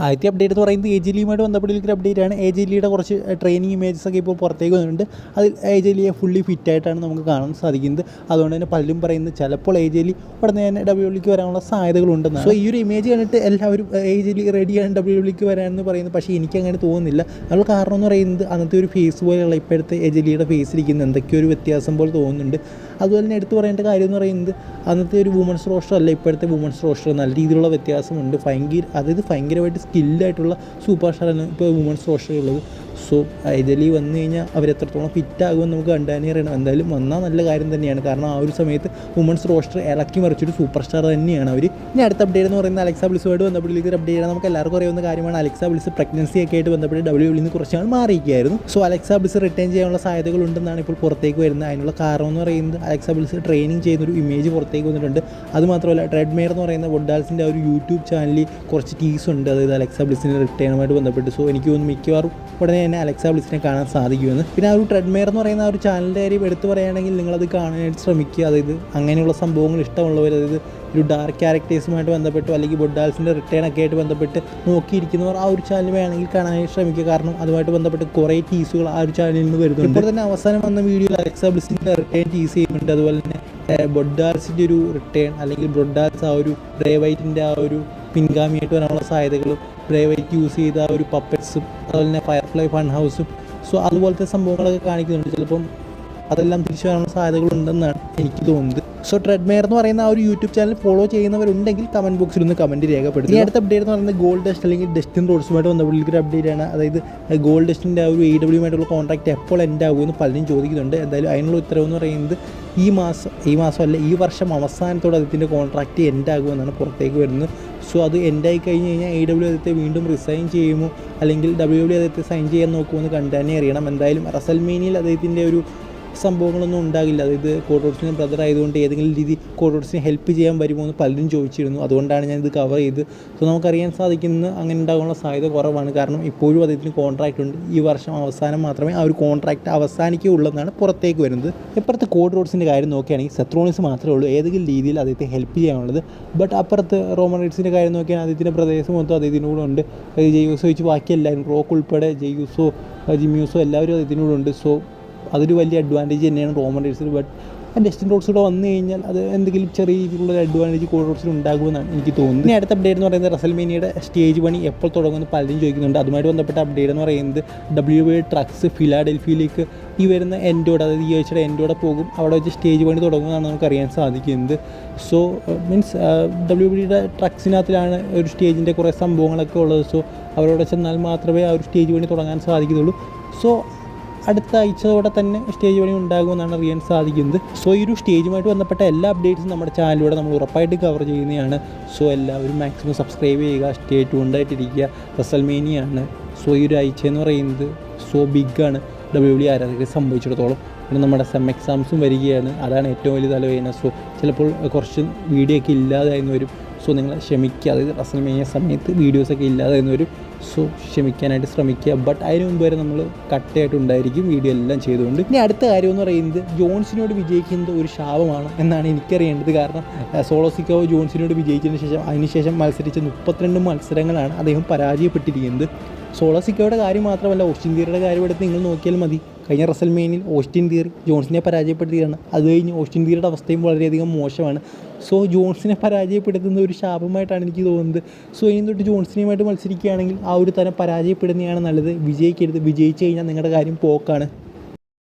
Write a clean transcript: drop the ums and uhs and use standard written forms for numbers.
ആദ്യത്തെ അപ്ഡേറ്റ് എന്ന് പറയുന്നത് AJ Leeയുമായിട്ട് ബന്ധപ്പെട്ടുള്ള അപ്ഡേറ്റ് ആണ്. AJ Leeയുടെ കുറച്ച് ട്രെയിനിങ് ഇമേജസ് ഒക്കെ ഇപ്പോൾ പുറത്തേക്ക് വന്നിട്ടുണ്ട്. അതിൽ AJ Leeയെ ഫുള്ളി ഫിറ്റായിട്ടാണ് നമുക്ക് കാണാൻ സാധിക്കുന്നത്. അതുകൊണ്ട് തന്നെ പലരും പറയുന്നത് ചിലപ്പോൾ AJ Lee ഉടനെ തന്നെ WWE വരാനുള്ള സാധ്യതകളുണ്ടെന്നാണ്. സോ ഈ ഒരു ഇമേജ് കണ്ടിട്ട് എല്ലാവരും AJ Lee റെഡിയാണ് WWE വരാനെന്ന് പറയുന്നത്. പക്ഷേ എനിക്കങ്ങനെ തോന്നുന്നില്ല. അതിനുള്ള കാരണം എന്ന് പറയുന്നത് അന്നത്തെ ഒരു ഫേസ് പോലെയുള്ള ഇപ്പോഴത്തെ AJ Leeയുടെ ഫേസിലിരിക്കുന്ന എന്തൊക്കെയോ ഒരു വ്യത്യാസം പോലെ തോന്നുന്നുണ്ട്. അതുപോലെ തന്നെ എടുത്തു പറയേണ്ട കാര്യം എന്ന് പറയുന്നത് അന്നത്തെ ഒരു വുമൻസ് റോസ്റ്റർ അല്ല ഇപ്പോഴത്തെ വുമൻസ് റോസ്റ്റർ. നല്ല രീതിയിലുള്ള വ്യത്യാസമുണ്ട്. ഭയങ്കരമായിട്ട് സ്കില്ലായിട്ടുള്ള സൂപ്പർ സ്റ്റാറാണ് ഇപ്പോൾ വുമൻസ് റോസ്റ്ററുള്ളത്. സോ AJ Lee വന്നു കഴിഞ്ഞാൽ അവരെത്രത്തോളം ഫിറ്റാകുമെന്ന് നമുക്ക് കണ്ടുതന്നെ അറിയണം. എന്തായാലും വന്നാൽ നല്ല കാര്യം തന്നെയാണ്. കാരണം ആ ഒരു സമയത്ത് വുമൻസ് റോസ്റ്റർ ഇളക്കി മറിച്ചൊരു സൂപ്പർ സ്റ്റാർ തന്നെയാണ് അവർ. ഇനി അടുത്ത അപ്ഡേറ്റ് എന്ന് പറയുന്നത് അലക്സ ബ്ലിസുമായിട്ട് ബന്ധപ്പെട്ടുള്ള അപ്ഡേറ്റ് ആണ്. നമുക്ക് എല്ലാവർക്കും അറിയാവുന്ന കാര്യമാണ്. അലക്സ ബ്ലിസ് പ്രഗ്നൻസി ഒക്കെ ആയിട്ട് ബന്ധപ്പെട്ട് WWE നിന്ന് കുറച്ച് നാൾ മാറിയിരിക്കുകയായിരുന്നു. സോ അലക്സ ബ്ലിസ് റിട്ടേൺ ചെയ്യാനുള്ള സാധ്യതകളുണ്ടെന്നാണ് ഇപ്പോൾ പുറത്തേക്ക് വരുന്നത്. അതിനുള്ള കാരണം എന്ന് പറയുന്നത് അലക്സ ബ്ലിസ് ട്രെയിനിങ് ചെയ്യുന്നൊരു ഇമേജ് പുറത്തേക്ക് വന്നിട്ടുണ്ട്. അതുമാത്രമല്ല ട്രെഡ്മെയർ എന്ന് പറയുന്ന വൊഡാൽസിൻ്റെ ഒരു യൂട്യൂബ് ചാനലിൽ കുറച്ച് ടീസ് ഉണ്ട്, അതായത് അലക്സ ബ്ലിസിൻ്റെ റിട്ടേണുമായിട്ട് ബന്ധപ്പെട്ട്. സോ എനിക്ക് തോന്നുന്നു മിക്കവാറും ഉടനെ തന്നെ അലക്സ ബ്ലിസിനെ കാണാൻ സാധിക്കുമെന്ന്. പിന്നെ ആ ഒരു ട്രെഡ്മെയർ എന്ന് പറയുന്ന ആ ഒരു ചാനലിൻ്റെ കാര്യം എടുത്തു പറയുകയാണെങ്കിൽ നിങ്ങളത് കാണാനായിട്ട് ശ്രമിക്കുക. അതായത് അങ്ങനെയുള്ള സംഭവങ്ങൾ ഇഷ്ടമുള്ളവർ, അതായത് ഒരു ഡാർക്ക് ക്യാരക്ടേഴ്സുമായിട്ട് ബന്ധപ്പെട്ടോ അല്ലെങ്കിൽ ബൊഡാൽസിൻ്റെ റിട്ടേൺ ഒക്കെ ആയിട്ട് ബന്ധപ്പെട്ട് നോക്കിയിരിക്കുന്നവർ ആ ഒരു ചാനൽ വേണമെങ്കിൽ കാണാനായിട്ട് ശ്രമിക്കുക. കാരണം അതുമായിട്ട് ബന്ധപ്പെട്ട് കുറേ ടീസുകൾ ആ ഒരു ചാനലിൽ നിന്ന് വരുന്നുണ്ട്. ഇപ്പോൾ തന്നെ അവസാനം വന്ന വീഡിയോയിൽ അലക്സ ബ്ലിസിൻ്റെ റിട്ടേൺ ടീസ് ചെയ്യുന്നുണ്ട്. അതുപോലെ തന്നെ ബൊഡാൽസിൻ്റെ ഒരു റിട്ടേൺ അല്ലെങ്കിൽ ബൊഡാൽസ് ആ ഒരു ബ്രേ വൈറ്റിൻ്റെ ആ ഒരു പിൻഗാമിയായിട്ട് വരാനുള്ള സാധ്യതകളും ബ്രേ വൈറ്റ് യൂസ് ചെയ്ത ആ ഒരു പപ്പറ്റ്സും അതുപോലെ തന്നെ ഫയർഫ്ലൈ ഫൺ ഹൗസും സോ അതുപോലത്തെ സംഭവങ്ങളൊക്കെ കാണിക്കുന്നുണ്ട്. ചിലപ്പം അതെല്ലാം തിരിച്ചു വരാനുള്ള സാധ്യതകളുണ്ടെന്നാണ് എനിക്ക് തോന്നുന്നത്. സോ ട്രെഡ്മെയർ എന്ന് പറയുന്ന ആ ഒരു യൂട്യൂബ് ചാനൽ ഫോളോ ചെയ്യുന്നവരുണ്ടെങ്കിൽ കമൻറ്റ് ബോക്സിൽ ഒന്ന് കമൻറ്റ് രേഖപ്പെടുത്തി. അടുത്ത അപ്ഡേറ്റ് എന്ന് പറയുന്നത് ഗോൾഡ് ഡസ്റ്റ് അല്ലെങ്കിൽ ഡസ്റ്റിൻ റോഡ്സുമായിട്ട് ബന്ധപ്പെട്ടുള്ള അപ്ഡേറ്റ് ആണ്. അതായത് ഗോൾഡ് ഡസ്റ്റിൻ്റെ ആ ഒരു AEWമായിട്ടുള്ള കോൺട്രാക്റ്റ് എപ്പോൾ എൻഡ് ആകുമെന്ന് പലരും ചോദിക്കുന്നുണ്ട്. എന്തായാലും അതിനുള്ള ഉത്തരവെന്ന് പറയുന്നത് ഈ വർഷം അവസാനത്തോടെ അതിൻ്റെ കോൺട്രാക്റ്റ് എൻഡ് ആകുമെന്നാണ് പുറത്തേക്ക് വരുന്നത്. സോ അത് എൻഡായി കഴിഞ്ഞ് കഴിഞ്ഞാൽ AEW അദ്ദേഹത്തെ വീണ്ടും റിസൈൻ ചെയ്യുമോ അല്ലെങ്കിൽ WWE അദ്ദേഹത്തെ സൈൻ ചെയ്യാൻ നോക്കുമെന്ന് കണ്ടു തന്നെ അറിയണം. എന്തായാലും റസൽമേനിയയിൽ അദ്ദേഹത്തിൻ്റെ ഒരു സംഭവങ്ങളൊന്നും ഉണ്ടാകില്ല. അതായത് കോഡ്രോഡ്സിൻ്റെ ബ്രദർ ആയതുകൊണ്ട് ഏതെങ്കിലും രീതി കോഡ്രോഡ്സിനെ ഹെൽപ്പ് ചെയ്യാൻ വരുമോ എന്ന് പലരും ചോദിച്ചിരുന്നു. അതുകൊണ്ടാണ് ഞാനിത് കവർ ചെയ്ത്. സോ നമുക്കറിയാൻ സാധിക്കുന്നത് അങ്ങനെ ഉണ്ടാകാനുള്ള സാധ്യത കുറവാണ്. കാരണം ഇപ്പോഴും അദ്ദേഹത്തിന് കോൺട്രാക്റ്റ് ഉണ്ട്. ഈ വർഷം അവസാനം മാത്രമേ ആ ഒരു കോൺട്രാക്റ്റ് അവസാനിക്കുകയുള്ളെന്നാണ് പുറത്തേക്ക് വരുന്നത്. ഇപ്പുറത്ത് കോഡ്രോഡ്സിൻ്റെ കാര്യം നോക്കുകയാണെങ്കിൽ സെത്ത് റോളിൻസ് മാത്രമേ ഉള്ളൂ ഏതെങ്കിലും രീതിയിൽ അദ്ദേഹത്തെ ഹെൽപ്പ് ചെയ്യാനുള്ളത്. ബട്ട് അപ്പുറത്ത് റോമൻ റീഡ്സിൻ്റെ കാര്യം നോക്കിയാൽ അദ്ദേഹത്തിൻ്റെ പ്രദേശം മൊത്തം അദ്ദേഹത്തിനൂടെ ഉണ്ട്. ജെയ്യൂസോ വെച്ച് ബാക്കി എല്ലാവരും റോക്ക് ഉൾപ്പെടെ ജെയ്യൂസോ ജിമ്യൂസോ എല്ലാവരും അദ്ദേഹത്തിനൂടെ ഉണ്ട്. സോ അതൊരു വലിയ അഡ്വാൻറ്റേജ് തന്നെയാണ് റോമൻ റീഡ്സിന്. ബട്ട് ഡസ്റ്റിൻ റോഡ്സ് കൂടെ വന്നു കഴിഞ്ഞാൽ അത് എന്തെങ്കിലും ചെറിയ രീതിയിലുള്ള അഡ്വാൻറ്റേജ് കോഡ്രോഡ്സിന് ഉണ്ടാകുമെന്നാണ് എനിക്ക് തോന്നുന്നത്. ഇനി അടുത്ത അപ്ഡേറ്റ് എന്ന് പറയുന്നത് റസൽമേനിയയുടെ സ്റ്റേജ് പണി എപ്പോൾ തുടങ്ങുമെന്ന് പലരും ചോദിക്കുന്നുണ്ട്. അതുമായിട്ട് ബന്ധപ്പെട്ട അപ്ഡേറ്റ് എന്ന് പറയുന്നത് WWE ട്രക്സ് ഫിലാഡൽഫിയയിലേക്ക് ഈ വരുന്ന എൻഡോടെ, അതായത് ഈ ആഴ്ചയുടെ എൻഡോടെ പോകും. അവിടെ വെച്ച് സ്റ്റേജ് പണി തുടങ്ങുമെന്നാണ് നമുക്കറിയാൻ സാധിക്കുന്നത്. സോ മീൻസ് WWE ട്രക്സിനകത്തിലാണ് ഒരു സ്റ്റേജിൻ്റെ കുറേ സംഭവങ്ങളൊക്കെ ഉള്ളത്. സോ അവരോട് ചെന്നാൽ മാത്രമേ ആ ഒരു സ്റ്റേജ് പണി തുടങ്ങാൻ സാധിക്കുന്നുള്ളൂ. സോ അടുത്ത ആഴ്ചയോടെ തന്നെ സ്റ്റേജ് പണി ഉണ്ടാകുമെന്നാണ് അറിയാൻ സാധിക്കുന്നത്. സോ ഈ ഒരു സ്റ്റേജുമായിട്ട് ബന്ധപ്പെട്ട എല്ലാ അപ്ഡേറ്റ്സും നമ്മുടെ ചാനലിലൂടെ നമ്മൾ ഉറപ്പായിട്ട് കവർ ചെയ്യുന്നതാണ്. സോ എല്ലാവരും മാക്സിമം സബ്സ്ക്രൈബ് ചെയ്യുക, സ്റ്റേ ട്യൂൺഡായിട്ടിരിക്കുക. റസൽമേനിയാണ്. സോ ഈ ഒരു ആഴ്ച എന്ന് പറയുന്നത് സോ ബിഗാണ് WWE ആരാധകരെ സംഭവിച്ചിടത്തോളം. പിന്നെ നമ്മുടെ സെം എക്സാംസും വരികയാണ്. അതാണ് ഏറ്റവും വലിയ തലവേദന. സോ ചിലപ്പോൾ കുറച്ച് വീഡിയോ ഒക്കെ ഇല്ലാതായെന്ന് വരും. സോ നിങ്ങൾ ക്ഷമിക്കുക. അതായത് റസൽമേനിയ സമയത്ത് വീഡിയോസൊക്കെ ഇല്ലാതായെന്ന് വരും. സോ ക്ഷമിക്കാനായിട്ട് ശ്രമിക്കുക. ബട്ട് അതിന് മുമ്പ് വരെ നമ്മൾ കട്ടയായിട്ടുണ്ടായിരിക്കും വീഡിയോ എല്ലാം ചെയ്തുകൊണ്ട്. ഇനി അടുത്ത കാര്യം എന്ന് പറയുന്നത് ജോൺസിനോട് വിജയിക്കുന്നത് ഒരു ശാപമാണ് എന്നാണ് എനിക്കറിയേണ്ടത്. കാരണം സോളോ സിക്കാവോ ജോൺസിനോട് വിജയിച്ചതിന് ശേഷം അതിനുശേഷം മത്സരിച്ച 32 മത്സരങ്ങളാണ് അദ്ദേഹം പരാജയപ്പെട്ടിരിക്കുന്നത്. സോളോ സിക്കോയുടെ കാര്യം മാത്രമല്ല, ഓസ്റ്റിൻ തിയറിയുടെ കാര്യം എടുത്ത് നിങ്ങൾ നോക്കിയാൽ മതി. കഴിഞ്ഞ റസൽമേനിയയിൽ ഓസ്റ്റിൻ തിയറി ജോൺസിനെ പരാജയപ്പെടുത്തുകയാണ്. അത് കഴിഞ്ഞ് ഓസ്റ്റിൻ തിയറിയുടെ അവസ്ഥയും വളരെയധികം മോശമാണ്. സോ ജോൺസിനെ പരാജയപ്പെടുത്തുന്ന ഒരു ശാപമായിട്ടാണ് എനിക്ക് തോന്നുന്നത്. സോ ഇനി തൊട്ട് ജോൺസിനുമായിട്ട് മത്സരിക്കുകയാണെങ്കിൽ ആ ഒരു തരം പരാജയപ്പെടുന്നതാണ് നല്ലത്. വിജയിക്കരുത്. വിജയിച്ചു കഴിഞ്ഞാൽ നിങ്ങളുടെ കാര്യം പോക്കാണ്.